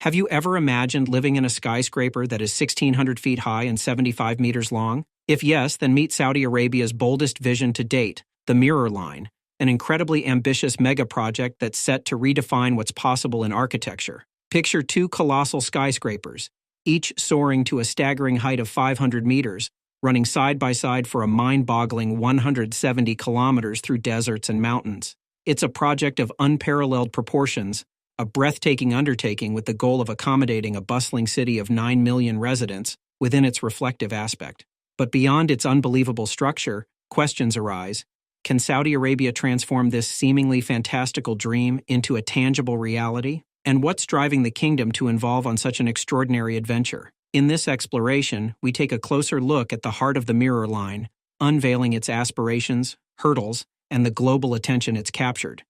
Have you ever imagined living in a skyscraper that is 1,600 feet high and 75 meters long? If yes, then meet Saudi Arabia's boldest vision to date, the Mirror Line, an incredibly ambitious mega-project that's set to redefine what's possible in architecture. Picture two colossal skyscrapers, each soaring to a staggering height of 500 meters, running side by side for a mind-boggling 170 kilometers through deserts and mountains. It's a project of unparalleled proportions, a breathtaking undertaking with the goal of accommodating a bustling city of 9 million residents within its reflective aspect. But beyond its unbelievable structure, questions arise. Can Saudi Arabia transform this seemingly fantastical dream into a tangible reality? And what's driving the kingdom to involve on such an extraordinary adventure? In this exploration, we take a closer look at the heart of the Mirror Line, unveiling its aspirations, hurdles, and the global attention it's captured.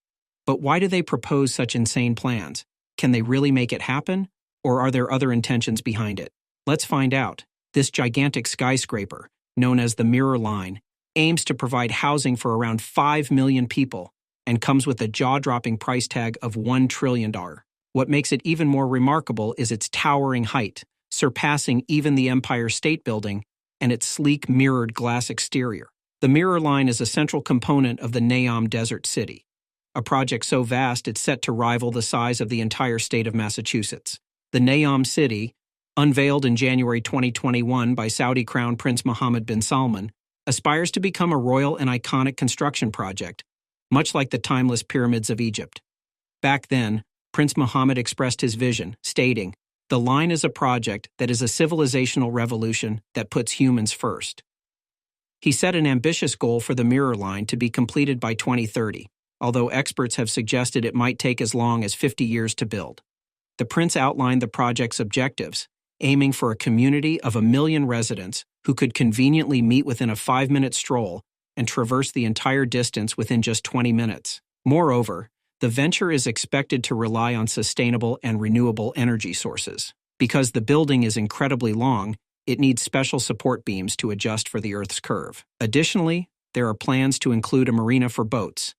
But why do they propose such insane plans? Can they really make it happen? Or are there other intentions behind it? Let's find out. This gigantic skyscraper, known as the Mirror Line, aims to provide housing for around 5 million people and comes with a jaw-dropping price tag of $1 trillion. What makes it even more remarkable is its towering height, surpassing even the Empire State Building, and its sleek mirrored glass exterior. The Mirror Line is a central component of the Neom Desert City, a project so vast it's set to rival the size of the entire state of Massachusetts. The Neom City, unveiled in January 2021 by Saudi Crown Prince Mohammed bin Salman, aspires to become a royal and iconic construction project, much like the timeless pyramids of Egypt. Back then, Prince Mohammed expressed his vision, stating, "The line is a project that is a civilizational revolution that puts humans first." He set an ambitious goal for the Mirror Line to be completed by 2030. Although experts have suggested it might take as long as 50 years to build. The prince outlined the project's objectives, aiming for a community of 1 million residents who could conveniently meet within a 5-minute stroll and traverse the entire distance within just 20 minutes. Moreover, the venture is expected to rely on sustainable and renewable energy sources. Because the building is incredibly long, it needs special support beams to adjust for the Earth's curve. Additionally, there are plans to include a marina for boats.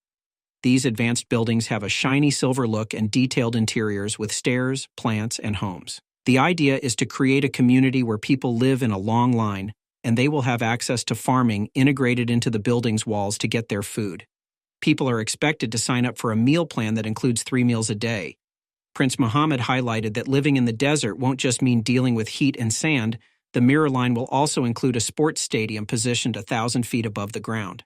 These advanced buildings have a shiny silver look and detailed interiors with stairs, plants, and homes. The idea is to create a community where people live in a long line, and they will have access to farming integrated into the building's walls to get their food. People are expected to sign up for a meal plan that includes 3 meals a day. Prince Mohammed highlighted that living in the desert won't just mean dealing with heat and sand. The Mirror Line will also include a sports stadium positioned 1,000 feet above the ground.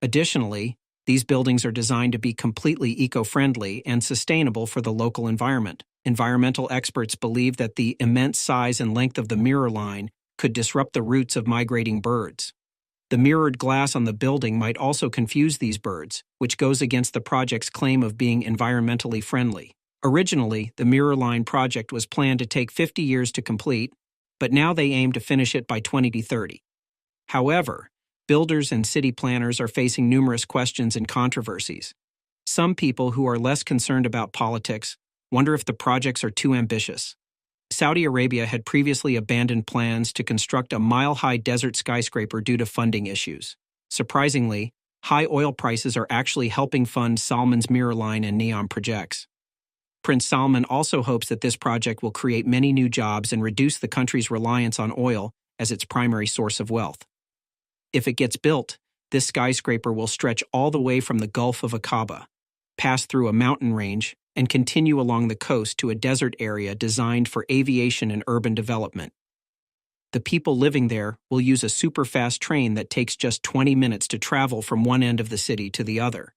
Additionally, these buildings are designed to be completely eco-friendly and sustainable for the local environment. Environmental experts believe that the immense size and length of the Mirror Line could disrupt the routes of migrating birds. The mirrored glass on the building might also confuse these birds, which goes against the project's claim of being environmentally friendly. Originally, the Mirror Line project was planned to take 50 years to complete, but now they aim to finish it by 2030. However, builders and city planners are facing numerous questions and controversies. Some people who are less concerned about politics wonder if the projects are too ambitious. Saudi Arabia had previously abandoned plans to construct a mile-high desert skyscraper due to funding issues. Surprisingly, high oil prices are actually helping fund Salman's Mirror Line and Neom projects. Prince Salman also hopes that this project will create many new jobs and reduce the country's reliance on oil as its primary source of wealth. If it gets built, this skyscraper will stretch all the way from the Gulf of Aqaba, pass through a mountain range, and continue along the coast to a desert area designed for aviation and urban development. The people living there will use a super-fast train that takes just 20 minutes to travel from one end of the city to the other.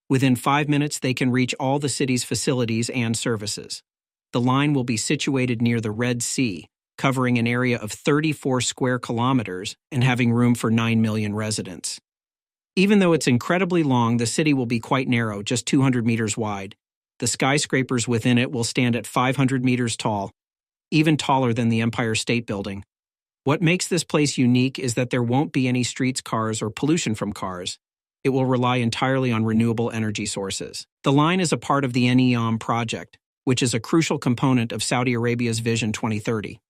Within 5 minutes, they can reach all the city's facilities and services. The line will be situated near the Red Sea, covering an area of 34 square kilometers and having room for 9 million residents. Even though it's incredibly long, the city will be quite narrow, just 200 meters wide. The skyscrapers within it will stand at 500 meters tall, even taller than the Empire State Building. What makes this place unique is that there won't be any streets cars or pollution from cars. It will rely entirely on renewable energy sources. The line is a part of the Neom project, which is a crucial component of Saudi Arabia's Vision 2030.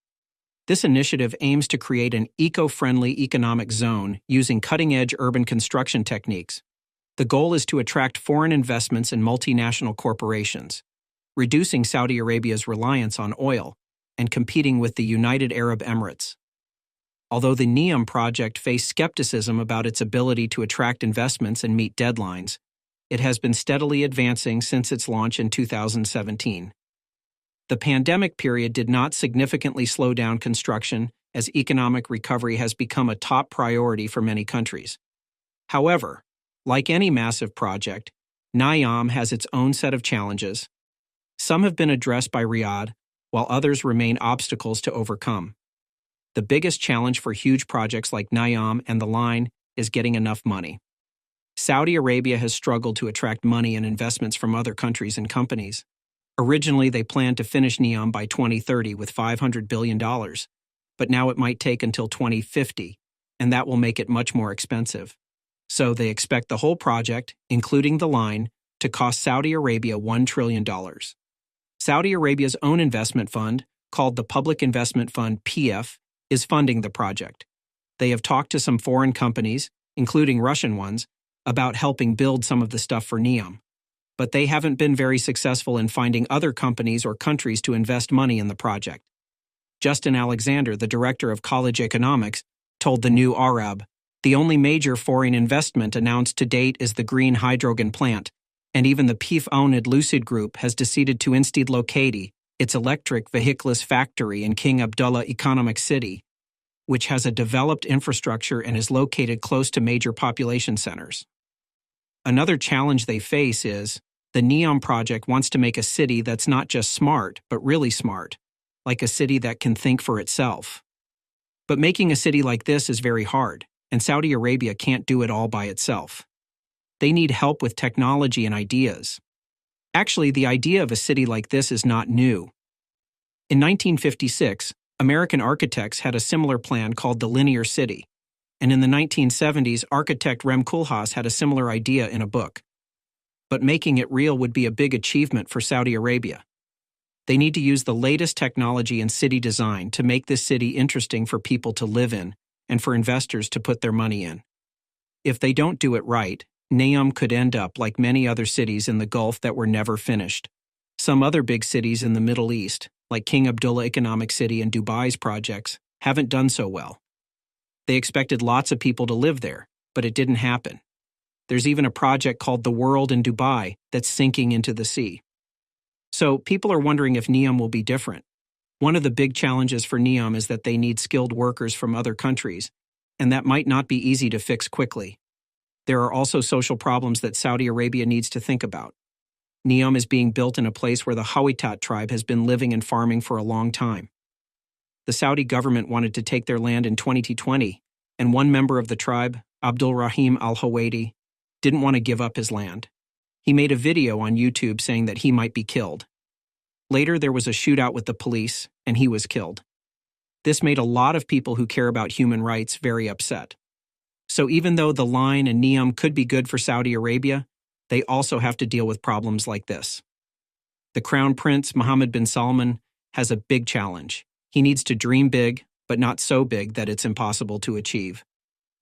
This initiative aims to create an eco-friendly economic zone using cutting-edge urban construction techniques. The goal is to attract foreign investments and multinational corporations, reducing Saudi Arabia's reliance on oil and competing with the United Arab Emirates. Although the NEOM project faced skepticism about its ability to attract investments and meet deadlines, it has been steadily advancing since its launch in 2017. The pandemic period did not significantly slow down construction, as economic recovery has become a top priority for many countries. However, like any massive project, NEOM has its own set of challenges. Some have been addressed by Riyadh, while others remain obstacles to overcome. The biggest challenge for huge projects like NEOM and the line is getting enough money. Saudi Arabia has struggled to attract money and investments from other countries and companies. Originally, they planned to finish NEOM by 2030 with $500 billion, but now it might take until 2050, and that will make it much more expensive. So they expect the whole project, including the line, to cost Saudi Arabia $1 trillion. Saudi Arabia's own investment fund, called the Public Investment Fund (PIF), is funding the project. They have talked to some foreign companies, including Russian ones, about helping build some of the stuff for NEOM. But they haven't been very successful in finding other companies or countries to invest money in the project. Justin Alexander, the director of college economics, told the New Arab, "The only major foreign investment announced to date is the green hydrogen plant, and even the PIF-owned Lucid Group has decided to instead locate its electric vehicles factory in King Abdullah Economic City, which has a developed infrastructure and is located close to major population centers." Another challenge they face is, the NEOM project wants to make a city that's not just smart, but really smart, like a city that can think for itself. But making a city like this is very hard, and Saudi Arabia can't do it all by itself. They need help with technology and ideas. Actually, the idea of a city like this is not new. In 1956, American architects had a similar plan called the Linear City, and in the 1970s, architect Rem Koolhaas had a similar idea in a book. But making it real would be a big achievement for Saudi Arabia. They need to use the latest technology in city design to make this city interesting for people to live in and for investors to put their money in. If they don't do it right, NEOM could end up like many other cities in the Gulf that were never finished. Some other big cities in the Middle East, like King Abdullah Economic City and Dubai's projects, haven't done so well. They expected lots of people to live there, but it didn't happen. There's even a project called The World in Dubai that's sinking into the sea. So people are wondering if NEOM will be different. One of the big challenges for NEOM is that they need skilled workers from other countries, and that might not be easy to fix quickly. There are also social problems that Saudi Arabia needs to think about. NEOM is being built in a place where the Hawitat tribe has been living and farming for a long time. The Saudi government wanted to take their land in 2020, and one member of the tribe, Abdul Rahim al-Hawaidi, didn't want to give up his land. He made a video on YouTube saying that he might be killed. Later, there was a shootout with the police, and he was killed. This made a lot of people who care about human rights very upset. So even though the line and NEOM could be good for Saudi Arabia, they also have to deal with problems like this. The Crown Prince, Mohammed bin Salman, has a big challenge. He needs to dream big, but not so big that it's impossible to achieve.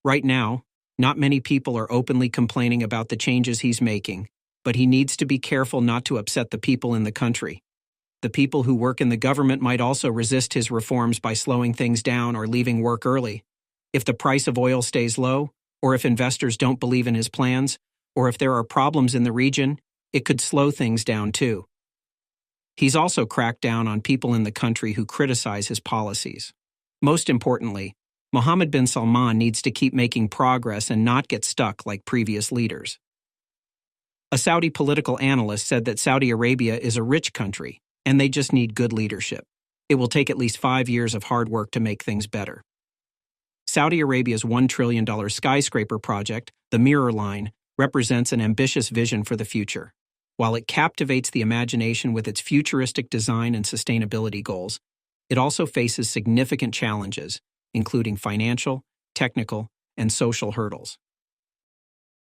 Right now, not many people are openly complaining about the changes he's making, but he needs to be careful not to upset the people in the country. The people who work in the government might also resist his reforms by slowing things down or leaving work early. If the price of oil stays low, or if investors don't believe in his plans, or if there are problems in the region, it could slow things down too. He's also cracked down on people in the country who criticize his policies. Most importantly, Mohammed bin Salman needs to keep making progress and not get stuck like previous leaders. A Saudi political analyst said that Saudi Arabia is a rich country, and they just need good leadership. It will take at least 5 years of hard work to make things better. Saudi Arabia's $1 trillion skyscraper project, the Mirror Line, represents an ambitious vision for the future. While it captivates the imagination with its futuristic design and sustainability goals, it also faces significant challenges, including financial, technical, and social hurdles.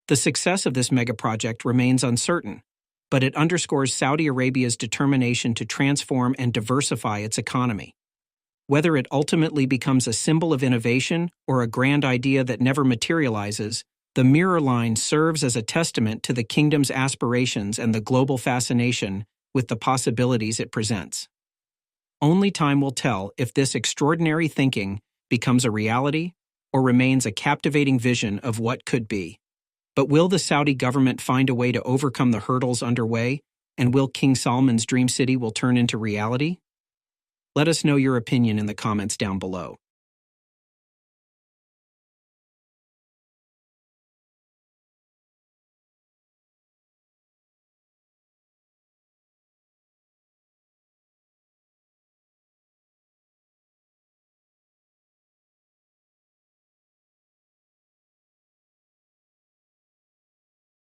The success of this megaproject remains uncertain, but it underscores Saudi Arabia's determination to transform and diversify its economy. Whether it ultimately becomes a symbol of innovation or a grand idea that never materializes, the Mirror Line serves as a testament to the kingdom's aspirations and the global fascination with the possibilities it presents. Only time will tell if this extraordinary thinking becomes a reality or remains a captivating vision of what could be. But will the Saudi government find a way to overcome the hurdles underway, and will King Salman's dream city will turn into reality? Let us know your opinion in the comments down below.